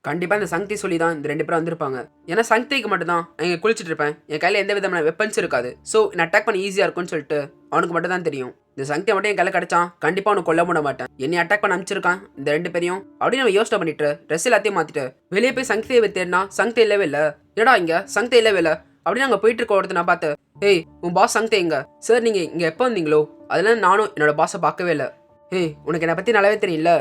கண்டிப்பாக இந்த சங்கதி சொல்லி தான் இந்த 2 பேரும் வந்திருப்பாங்க. ஏன்னா சங்கதிக்கு மட்டும் தான் நான் இங்கே குளிச்சுட்டு இருப்பேன். என் கையில் எந்த விதமான வெப்பன்ஸ் இருக்காது. ஸோ என்ன அட்டாக் பண்ண ஈஸியாக இருக்கும்னு சொல்லிட்டு அவனுக்கு மட்டும் தான் தெரியும். இந்த சங்கதியை மட்டும் என் கையில் கிடைச்சான் கண்டிப்பாக அவனுக்கு கொல்ல விட மாட்டேன். என்னை அட்டாக் பண்ண அனுப்பிச்சிருக்கான் இந்த 2 பேரையும் அப்படின்னு நம்ம யோசனை பண்ணிட்டு ட்ரெஸ் எல்லாத்தையும் மாற்றிட்டு வெளியே போய் சங்கதியை தேடினா சங்கதி இல்லவே இல்லை. என்னடா இங்கே சங்கதி இல்லவே இல்லை அப்படின்னு அங்கே போயிட்டு இருக்க ஒருத்தர் நான் பார்த்தேன். ஏய் உன் பாஸ் சங்கதி எங்க சார்? நீங்கள் இங்கே எப்போ வந்தீங்களோ அதெல்லாம் நானும் என்னோட பாஸை பார்க்கவே இல்லை. ஏய் உனக்கு என்னை பற்றி நல்லாவே தெரியல.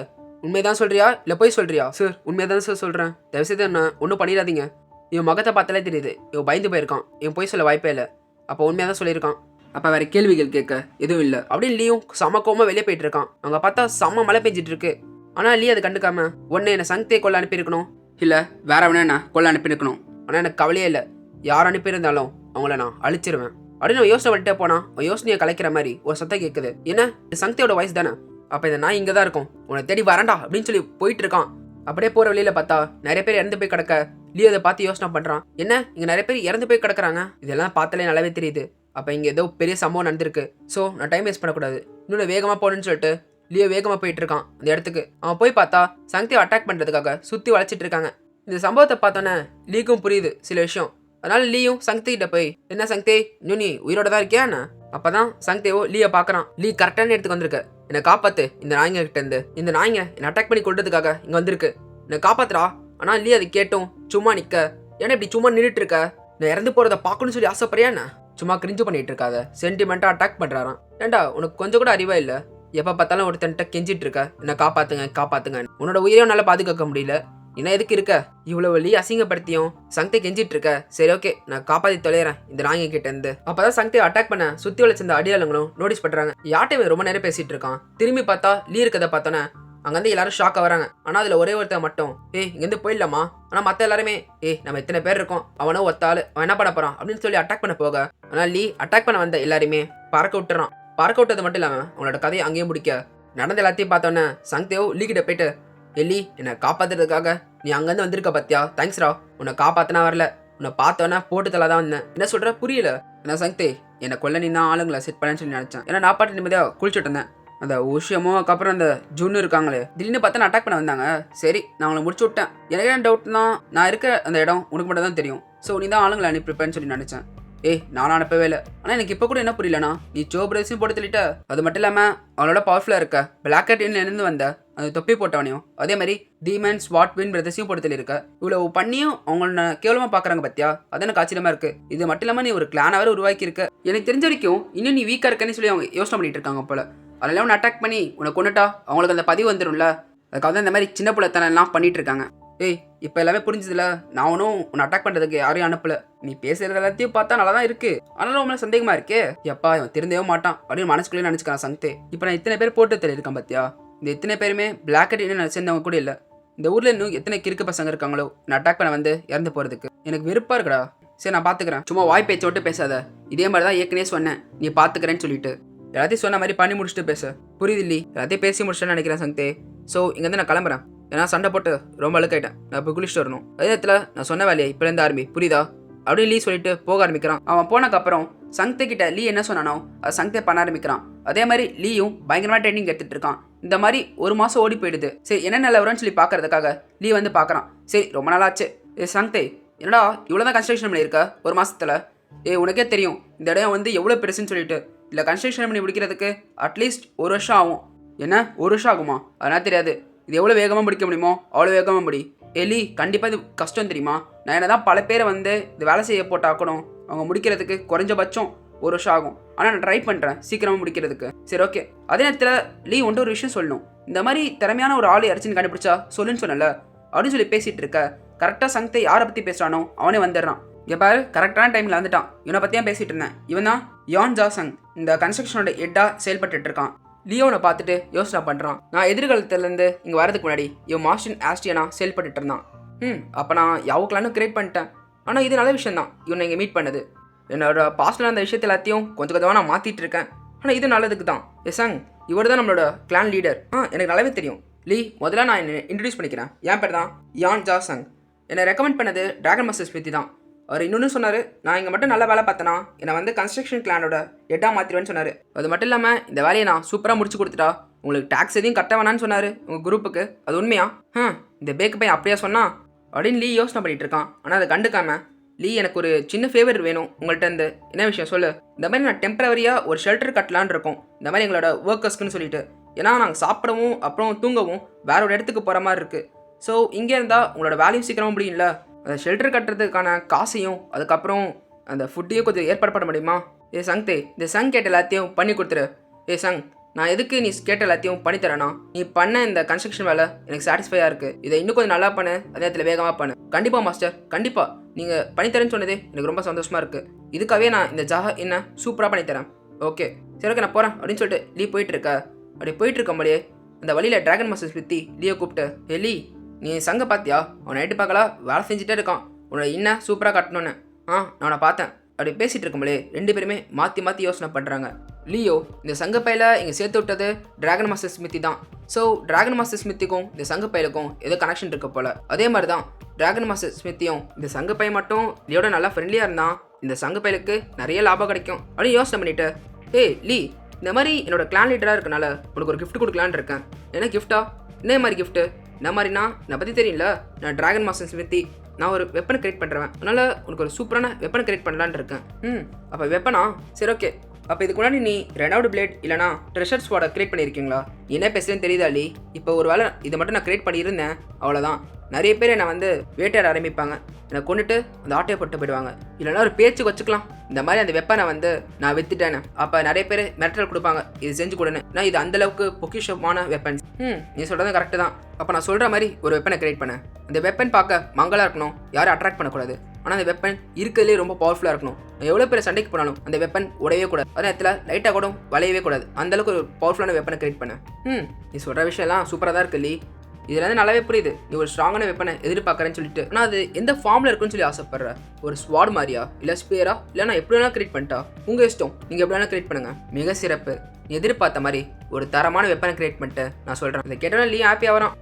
உண்மைதான் சொல்றியா இல்லை போய் சொல்றியா? சார் உண்மையாக தான் சார் சொல்கிறேன். தயவுசெய்து என்ன ஒன்றும் பண்ணிடாதீங்க. இவன் முகத்தை பார்த்தாலே தெரியுது இவன் பயந்து போயிருக்கான். இவன் போய் சொல்ல வாய்ப்பே இல்லை. அப்போ உண்மையாக தான் சொல்லியிருக்கான். அப்போ வேறு கேள்விகள் கேட்க எதுவும் இல்லை அப்படின்னு லீயும் செம்ம கோவமாக வெளியே போயிட்டு இருக்கான். அங்கே பார்த்தா செம்ம மழை பெஞ்சிட்டு இருக்கு. ஆனால் லீ அதை கண்டுக்காம ஒன்று என்னை சங்கத்தையே கொள்ள அனுப்பியிருக்கணும், இல்லை வேற வேணா என்ன கொள்ள அனுப்பியிருக்கணும். ஆனால் எனக்கு கவலையே இல்லை. யார் அனுப்பியிருந்தாலும் அவங்கள நான் அழிச்சிருவேன் அப்படின்னு அவன் யோசனை பண்ணிட்டே போனா அவன் யோசனையை கலைக்கிற மாதிரி ஒரு சத்தம் கேட்குது. என்ன இது சங்கத்தையோட வாய்ஸ் தானே? அப்போ இந்த நான் இங்கே தான் இருக்கும், உன்னை தேடி வரேன்டா அப்படின்னு சொல்லி போயிட்டு இருக்கான். அப்படியே போகிற வழியில் பார்த்தா நிறைய பேர் இறந்து போய் கிடக்க லீ அதை பார்த்து யோசனை பண்ணுறான். என்ன இங்கே நிறைய பேர் இறந்து போய் கிடக்குறாங்க, இதெல்லாம் பார்த்தாலே நல்லாவே தெரியுது. அப்போ இங்கே ஏதோ பெரிய சம்பவம் நடந்திருக்கு. ஸோ நான் டைம் வேஸ்ட் பண்ணக்கூடாது, இன்னொன்று வேகமாக போகணுன்னு சொல்லிட்டு லியோ வேகமாக போயிட்டு இருக்கான் அந்த இடத்துக்கு. அவன் போய் பார்த்தா சங்கதியை அட்டாக் பண்ணுறதுக்காக சுற்றி வளைச்சிட்டு இருக்காங்க. இந்த சம்பவத்தை பார்த்தோன்னே லீக்கும் புரியுது சில விஷயம். அதனால லீயும் சங்கதிகிட்ட போய், என்ன சங்கதி இன்னும் நீ உயிரோட தான் இருக்கியா என்ன? அப்பதான் சங்கதேவோ லீயை பார்க்குறான். லீ கரெக்டான இடத்துக்கு வந்திருக்க, என்னை காப்பாத்து இந்த நாய்ங்க கிட்ட இருந்து. இந்த நாய்ங்க என்னை அட்டாக் பண்ணி கொள்றதுக்காக இங்கே வந்திருக்கு, என்னை காப்பாத்துறா. ஆனால் லீ அதை கேட்டும் சும்மா நிற்க. ஏன்னா இப்படி சும்மா நின்றுட்டு இருக்க, நான் இறந்து போகிறத பார்க்கணும்னு சொல்லி ஆசைப்படுறியா என்ன? சும்மா கிரிஞ்சு பண்ணிட்டு இருக்காத, சென்டிமெண்ட்டாக அட்டாக் பண்ணுறாராம். ஏண்டா உனக்கு கொஞ்சம் கூட அறிவா இல்லை? எப்போ பார்த்தாலும் ஒருத்தன்ட்ட கெஞ்சிட்டு இருக்க, என்னை காப்பாத்துங்க காப்பாத்துங்க. உன்னோட உயிரையும் நல்லா பாதுகாக்க முடியல, என்ன எதுக்கு இருக்க? இவ்வளோ வழி அசிங்கப்படுத்தியும் சங்கத்தை கெஞ்சிட்டு இருக்க. சரி ஓகே நான் காப்பாற்றி தொலைகிறேன் இந்த நாய்ங்க கிட்ட இருந்து. அப்பதான் சங்கத்தை அட்டாக் பண்ண சுற்றி வளைச்சிருந்த அடியாளங்களும் நோட்டீஸ் பண்றாங்க. யார்ட்டையும் ரொம்ப நேரம் பேசிட்டு இருக்கான். திரும்பி பார்த்தா லீ இருக்கதை பார்த்தோன்னே அங்க வந்து எல்லாரும் ஷாக்கா வராங்க. ஆனா அதுல ஒரே ஒருத்தர் மட்டும், இங்கேருந்து போயிடலாமா? ஆனா மத்த எல்லாருமே நம்ம எத்தனை பேர் இருக்கோம், அவனோ ஒத்தாள், அவன் என்ன பண்ண போறான் அப்படின்னு சொல்லி அட்டாக் பண்ண போக, ஆனா லீ அட்டாக் பண்ண வந்த எல்லாருமே பறக்க விட்டுறான். பறக்க விட்டது மட்டும் இல்லாம அவனோட கதையை அங்கேயும் முடிக்க. நடந்த எல்லாத்தையும் பார்த்தோன்னே சங்கத்தேவ் லீ கிட்ட போயிட்டு, லீ என்னை காப்பாத்துறதுக்காக நீ அங்கேருந்து வந்திருக்க பாத்தியா, தேங்க்ஸ்ரா. உன்னை காப்பாத்தினா வரல, உன்னை பார்த்தோன்னா போட்டு தலை தான் வந்தேன். என்ன சொல்ற புரியல? என்ன சங்கத்தே என்னை கொல்ல நீ தான் ஆளுங்களை செட் பண்ணேன்னு சொல்லி நினைச்சேன். ஏன்னா நான் பாட்டு நிம்மதியாக குளிச்சுட்டு இருந்தேன். அந்த விஷயமோ அதுக்கப்புறம் அந்த ஜூன்னு இருக்காங்களே திடீர்னு பார்த்தா நான் அட்டாக் பண்ண வந்தாங்க. சரி நான் அவங்களை முடிச்சு விட்டேன். எனக்கு என்ன டவுட் தான், நான் இருக்க அந்த இடம் உனக்கு மட்டும் தான் தெரியும். ஸோ நீ தான் ஆளுங்களை அனுப்பிருப்பேன்னு சொல்லி நினச்சேன். நானும் அனுப்பவே இல்லை. ஆனால் எனக்கு இப்போ கூட என்ன புரியலண்ணா, நீ ஜோ பிரதர்ஸையும் போட்டு தள்ளிட்ட. அது மட்டும் இல்லாமல் அவளோட பவர்ஃபுல்லாக இருக்க பிளாக் இருந்து வந்த அந்த தொப்பி போட்டவனையும் அதே மாதிரி டீமன் ஸ்வாட் வின் பிரதர்ஸையும் போட்டு தள்ளியிருக்க. இவ்வளவு பண்ணியும் அவங்கள கேவலமாக பார்க்குறாங்க பத்தியா, அது எனக்கு ஆச்சரியமா இருக்கு. இது மட்டும் இல்லாமல் நீ ஒரு கிளானை வேறு உருவாக்கி இருக்க. எனக்கு தெரிஞ்ச வரைக்கும் இன்னும் நீ வீக்காக இருக்கன்னு சொல்லி அவங்க யோசனை பண்ணிட்டு இருக்காங்க போல. அதெல்லாம் உன்னை அட்டாக் பண்ணி உன்னை கொண்டுட்டா அவங்களுக்கு அந்த பதிவு வந்துடும்ல. அதுக்காக தான் இந்த மாதிரி சின்ன பிள்ளைத்தனெல்லாம் பண்ணிட்டு இருக்காங்க. இப்போ எல்லாமே புரிஞ்சதுல, நான் ஒன்றும் உன்னை அட்டாக் பண்ணுறதுக்கு யாரையும் அனுப்பல. நீ பேசுறது எல்லாத்தையும் பார்த்தா நல்லா தான் இருக்கு, ஆனாலும் உங்களை சந்தேகமா இருக்கே. எப்பா இவன் திருந்தவே மாட்டான் அப்படின்னு மனசுக்குள்ளே நினச்சிக்கிறான் சங்கத்தே. இப்போ நான் இத்தனை பேர் போட்டு தெரியயிருக்கேன் பார்த்தியா, இந்த இத்தனை பேருமே பிளாக் அண்ட் இன்னும் சேர்ந்தவங்க கூட இல்லை. இந்த ஊரில் இன்னும் எத்தனை கிறுக்கு பசங்க இருக்காங்களோ நான் அட்டாக் பண்ண வந்து இறந்து போகிறதுக்கு. எனக்கு விருப்பம் இருக்குடா. சரி நான் பார்த்துக்கிறேன், சும்மா வாய் பேச்ச விட்டு பேசாத. இதே மாதிரி தான் ஏற்கனவே சொன்னேன், நீ பார்த்துக்கிறேன்னு சொல்லிட்டு எல்லாத்தையும் சொன்ன மாதிரி பண்ணி முடிச்சுட்டு பேச. புரியுது இல்லி? எல்லாத்தையும் பேசி முடிச்சுட்டேன்னு நினைக்கிறேன் சங்கத்தே. ஸோ இங்கேருந்து நான் கிளம்புறேன். ஏன்னா சண்டை போட்டு ரொம்ப அழுக்காயிட்டேன். நான் இப்போ குளிச்சுட்டு வரணும். அதே நேரத்தில் நான் சொன்ன வேலையை இப்போலேருந்து ஆரம்பி, புரியுதா அப்படின்னு லீ சொல்லிட்டு போக ஆரம்பிக்கிறான். அவன் போனக்கப்புறம் சங்கத்தை கிட்ட லீ என்ன சொன்னானோ அது சங்கத்தை பண்ண ஆரம்பிக்கிறான். அதே மாதிரி லீயும் பயங்கரமாக ட்ரைனிங் எடுத்துட்டு இருக்கான். இந்த மாதிரி ஒரு மாதம் ஓடி போயிடுது. சரி என்ன நிலவரம்னு சொல்லி பார்க்கறதுக்காக லீ வந்து பார்க்குறான். சரி ரொம்ப நாளாச்சு. சங்கத்தை என்னடா இவ்வளோ தான் கன்ஸ்ட்ரக்ஷன் பண்ணியிருக்க ஒரு மாதத்தில்? உனக்கே தெரியும் இந்த இடம் வந்து எவ்வளோ பெருசுன்னு சொல்லிட்டு. இல்லை கன்ஸ்ட்ரக்ஷன் பண்ணி முடிக்கிறதுக்கு அட்லீஸ்ட் 1 வருஷம் ஆகும். என்ன 1 வருஷம் ஆகுமா? அதனால் தெரியாது. இது எவ்வளோ வேகமாக முடிக்க முடியுமோ அவ்வளோ வேகமாக முடி. லீ கண்டிப்பாக இது கஷ்டம் தெரியுமா? நான் என்ன தான் பல பேரை வந்து இது வேலை செய்ய போட்டாக்கணும், அவங்க முடிக்கிறதுக்கு குறைஞ்சபட்சம் 1 வருஷம் ஆகும். ஆனால் நான் ட்ரை பண்ணுறேன் சீக்கிரமாக முடிக்கிறதுக்கு. சரி ஓகே. அதே நேரத்தில் லீ ஒரு விஷயம் சொல்லணும். இந்த மாதிரி திறமையான ஒரு ஆள் யாராச்சும் கண்டுபிடிச்சா சொல்லுன்னு சொன்னல அப்படின்னு சொல்லி பேசிகிட்டு இருக்க. கரெக்டாக சங்கத்தை யாரை பற்றி பேசுகிறானோ அவனே வந்துடுறான். இங்கே பாரு கரெக்டான டைமில் வந்துட்டான். இவனை பற்றியாக பேசிகிட்டு இருந்தேன். இவன் தான் யான் ஜாசங், இந்த கன்ஸ்ட்ரக்ஷனோட ஹெட்டாக செயல்பட்டு இருக்கான். லியோனை பார்த்துட்டு யோசனை பண்ணுறான். நான் எதிர்காலத்துலேருந்து இங்கே வரதுக்கு முன்னாடி இவன் மார்ஷன் ஆஸ்டியனா செயல்பட்டு இருந்தான். அப்போ நான் யாவுக்கலான்னு கிரியேட் பண்ணிட்டேன். ஆனால் இது நல்ல விஷயம் தான் இவனை இங்கே மீட் பண்ணது. என்னோட பாஸ்டில் அந்த விஷயத்தை எல்லாத்தையும் கொஞ்சம் கொஞ்சமாக நான் மாற்றிட்டு இருக்கேன். ஆனால் இது நல்லதுக்கு தான். சங் இவர் தான் நம்மளோட கிளான் லீடர். எனக்கு நல்லாவே தெரியும். லீ முதல்ல நான் என்னை இன்ட்ரடியூஸ் பண்ணிக்கிறேன். என் பேர் தான் யான் ஜா சங். என்னை ரெக்கமெண்ட் பண்ணது டிராகன் மாஸ்டர் ஸ்மித்தி தான். அவர் இன்னொன்று சொன்னார், நான் இங்கே மட்டும் நல்ல வேலை பார்த்தேன்னா என்னை வந்து கன்ஸ்ட்ரக்ஷன் கிளானோட ஹெட்டாக மாற்றிடுவேன்னு சொன்னார். அது மட்டும் இல்லாமல் இந்த வேலையை நான் சூப்பராக முடிச்சு கொடுத்துட்டா உங்களுக்கு டேக்ஸ் எதையும் கட்ட வேணான்னு சொன்னார் உங்கள் குரூப்புக்கு. அது உண்மையா? இந்த பேக்கு பையன் அப்படியா சொன்னா? அப்படின்னு லீ யோசனை பண்ணிட்டு இருக்கான். ஆனால் அதை கண்டுக்காம, லீ எனக்கு ஒரு சின்ன ஃபேவர் வேணும் உங்கள்கிட்ட இருந்து. என்ன விஷயம் சொல்லு. இந்த மாதிரி நான் டெம்பரவரியாக ஒரு ஷெல்டர் கட்டலான்னு இருக்கோம், இந்த மாதிரி எங்களோட ஒர்க்கர்ஸ்க்குன்னு சொல்லிட்டு. ஏன்னா நாங்கள் சாப்பிடவும் அப்புறம் தூங்கவும் வேற ஒரு இடத்துக்கு போகிற மாதிரி இருக்குது. ஸோ இங்கே இருந்தால் உங்களோட வேலையும் சீக்கிரமாக முடியும்ல. அந்த ஷெல்டர் கட்டுறதுக்கான காசையும் அதுக்கப்புறம் அந்த ஃபுட்டையும் கொஞ்சம் ஏற்பாடு பண்ண முடியுமா? ஏ சங்தே, இந்த சங் கேட்ட எல்லாத்தையும் பண்ணி கொடுத்துரு. ஏ சங், நான் எதுக்கு நீ கேட்ட எல்லாத்தையும் பண்ணித்தரேன்னா, நீ பண்ண இந்த கன்ஸ்ட்ரக்ஷன் வேலை எனக்கு சாட்டிஸ்ஃபையாக இருக்குது. இதை இன்னும் கொஞ்சம் நல்லா பண்ணு, அதே நேரத்தில் வேகமாக பண்ணு. கண்டிப்பாக மாஸ்டர், கண்டிப்பாக நீங்கள் பண்ணித்தரேன்னு சொன்னதே எனக்கு ரொம்ப சந்தோஷமாக இருக்குது. இதுக்காகவே நான் இந்த ஜஹா என்ன சூப்பராக பண்ணித்தரேன். ஓகே சரி, ஓகே நான் போகிறேன் அப்படின்னு சொல்லிட்டு லீ போயிட்டுருக்க. அப்படி போயிட்டுருக்கோம்படியே அந்த வழியில் டிராகன் மாஸ்டர் ஸ்மித்தி லீயை கூப்பிட்டு, ஏ லீ, நீ சங்க பார்த்தியா? அவன் நைட்டு பார்க்கலாம் வேலை செஞ்சுட்டே இருக்கான், உன்னோட இன்னும் சூப்பராக கட்டணுன்னு. நான் அவனை பார்த்தேன். அப்படி பேசிகிட்டு இருக்கும்போதே 2 பேருமே மாற்றி மாற்றி யோசனை பண்ணுறாங்க. லியோ, இந்த சங்கப்பையில் இங்கே சேர்த்து விட்டது டிராகன் மாஸ்டர் ஸ்மித்தி தான். ஸோ டிராகன் மாஸ்டர் ஸ்மித்திக்கும் இந்த சங்கப்பையிலுக்கும் ஏதோ கனெக்ஷன் இருக்க போல். அதே மாதிரி தான் டிராகன் மாஸ்டர் ஸ்மித்தியும் இந்த சங்கப்பை மட்டும் லியோட நல்லா ஃப்ரெண்ட்லியாக இருந்தால் இந்த சங்கப்பையிலுக்கு நிறைய லாபம் கிடைக்கும் அப்படின்னு யோசனை பண்ணிவிட்டு, ஏய் லீ, இந்த மாதிரி என்னோட கிளான் லீடராக இருக்கனால உனக்கு ஒரு கிஃப்ட் கொடுக்கலான்னு இருக்கேன். என்ன கிஃப்ட்டா? என்ன மாதிரி கிஃப்ட்டு? இந்த மாதிரினா என்னை பற்றி தெரியல, நான் டிராகன் மாஸ்டர் ஸ்மித்தி, நான் ஒரு வெப்பனை கிரியேட் பண்ணுறேன், அதனால் உனக்கு ஒரு சூப்பரான வெப்பனை கிரியேட் பண்ணலான்னு இருக்கேன். அப்போ வெப்பனா? சரி ஓகே. அப்போ இதுக்கு முன்னாடி நீ 2வது பிளேட் இல்லைனா ட்ரெஷர் ஸ்வாடை கிரியேட் பண்ணியிருக்கீங்களா? என்ன பேசுகிறேன்னு தெரியுதா லீ? இப்போ ஒரு வேளை இதை மட்டும் நான் கிரியேட் பண்ணியிருந்தேன், அவ்வளோதான். நிறைய பேர் என்னை வந்து வேட்டையாட ஆரம்பிப்பாங்க, என்னை கொண்டுட்டு அந்த ஆட்டையை போட்டு போயிடுவாங்க. இல்லைனா ஒரு பேச்சுக்கு வச்சுக்கலாம், இந்த மாதிரி அந்த வெப்பனை வந்து நான் வித்துட்டேன்னு. அப்போ நிறைய பேர் மிரட்டல் கொடுப்பாங்க, இது செஞ்சு கொடுன்னு. நான் இது அந்தளவுக்கு பொக்கிஷமான வெப்பன்ஸ். நீ சொல்கிறது கரெக்டு தான். அப்போ நான் சொல்கிற மாதிரி ஒரு வெப்பனை கிரியேட் பண்ணேன். அந்த வெப்பன் பார்க்க மங்களாக இருக்கணும், யாரும் அட்ராக்ட் பண்ணக்கூடாது. ஆனால் அந்த வெப்பன் இருக்கிறதுலே ரொம்ப பவர்ஃபுல்லாக இருக்கணும். எவ்வளோ பேர் சண்டைக்கு போனாலும் அந்த வெப்பன் உடையவே கூடாது, அதே நேரத்தில் லைட்டாக கூட வளையவே கூடாது. அந்தளவுக்கு ஒரு பவர்ஃபுல்லான வெப்பனை கிரியேட் பண்ணேன். நீ சொல்கிற விஷயம்லாம் சூப்பராக தான் இருக்கு லீ. இதில் வந்து நல்லாவே புரியுது நீ ஒரு ஸ்ட்ராங்கான வெப்பனை எதிர்பார்க்குறேன்னு சொல்லிட்டு. ஆனால் அது எந்த ஃபார்மில் இருக்குன்னு சொல்லி ஆசைப்படுற? ஒரு ஸ்வாட் மாதிரியா, இல்லை ஸ்பியரா, இல்லை நான் எப்படி வேணாலும் கிரியேட் பண்ணிட்டா? உங்கள் இஷ்டம், நீங்கள் எப்படி வேணாலும் கிரியேட் பண்ணுங்கள். மிக சிறப்பு. நீ எதிர்பார்த்த மாதிரி ஒரு தரமான வெப்பனை கிரியேட் பண்ணிட்டு நான் சொல்கிறேன். இதை கேட்டாலும் லீ ஹாப்பியாக வரான்.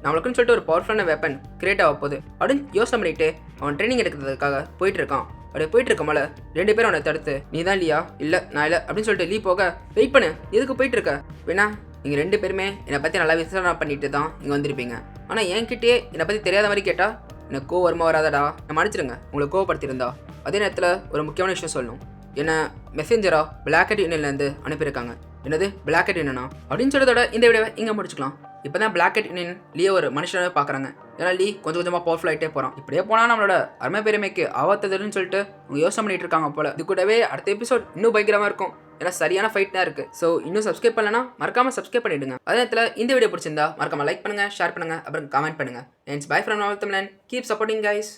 நம்மளுக்குன்னு சொல்லிட்டு ஒரு பவர்ஃபுல்லான வெப்பன் கிரியேட் ஆக போகுது அப்படின்னு யோசனை பண்ணிட்டு அவன் ட்ரைனிங் எடுக்கிறதுக்காக போயிட்டு இருக்கான். அப்படியே போயிட்டு இருக்கமால 2 பேரும் அவனை தடுத்து, நீ தான் லீயா? இல்லை நான் இல்லை அப்படின்னு சொல்லிட்டு லீ போக, வெயிட் பண்ணு, எதுக்கு போயிட்டு இருக்க? வேணா நீங்கள் 2 பேருமே என்னை பற்றி நல்லா விசாரணை பண்ணிட்டு தான் இங்கே வந்திருப்பீங்க. ஆனால் என்கிட்டயே என்னை பற்றி தெரியாத மாதிரி கேட்டால் எனக்கு கோவம் வருமா வராதடா? நான் மன்னிச்சிடுங்க உங்களுக்கு கோவப்படுத்தியிருந்தா. அதே நேரத்தில் ஒரு முக்கியமான விஷயம் சொல்லணும். என்னை மெசேஞ்சராக பிளாக்கெட் யூனியன்லேருந்து அனுப்பியிருக்காங்க. என்னது பிளாக்கெட் யூனியனா அப்படின்னு சொல்கிறதோட இந்த வீடியோவை இங்கே முடிச்சுக்கலாம். இப்போ தான் பிளாக்கெட் யூனியன் லீயை ஒரு மனுஷனாவே பார்க்குறாங்க. ஏன்னா லீ கொஞ்சம் கொஞ்சமாக பவர்ஃபுல் ஆகிட்டே போகிறான். இப்படியே போனால் நம்மளோட அருமை பெருமைக்கு ஆபத்துன்னு சொல்லிட்டு அவங்க யோசனை பண்ணிட்டு இருக்காங்க போல. இது கூடவே அடுத்த எபிசோட் இன்னும் பயங்கரமாக இருக்கும், ஏன்னா சரியான ஃபைட் தான் இருக்குது. ஸோ இன்னும் சப்ஸ்கிரைப் பண்ணலன்னா மறக்காமல் சப்ஸ்கிரைப் பண்ணிவிடுங்க. அதே நேரத்தில் இந்த வீடியோ பிடிச்சிருந்தா மறக்காமல் லைக் பண்ணுங்கள், ஷேர் பண்ணுங்கள், அப்புறம் கமெண்ட் பண்ணுங்கள். அண்ட் பை ஃப்ரம் தமிழன். Keep supporting guys.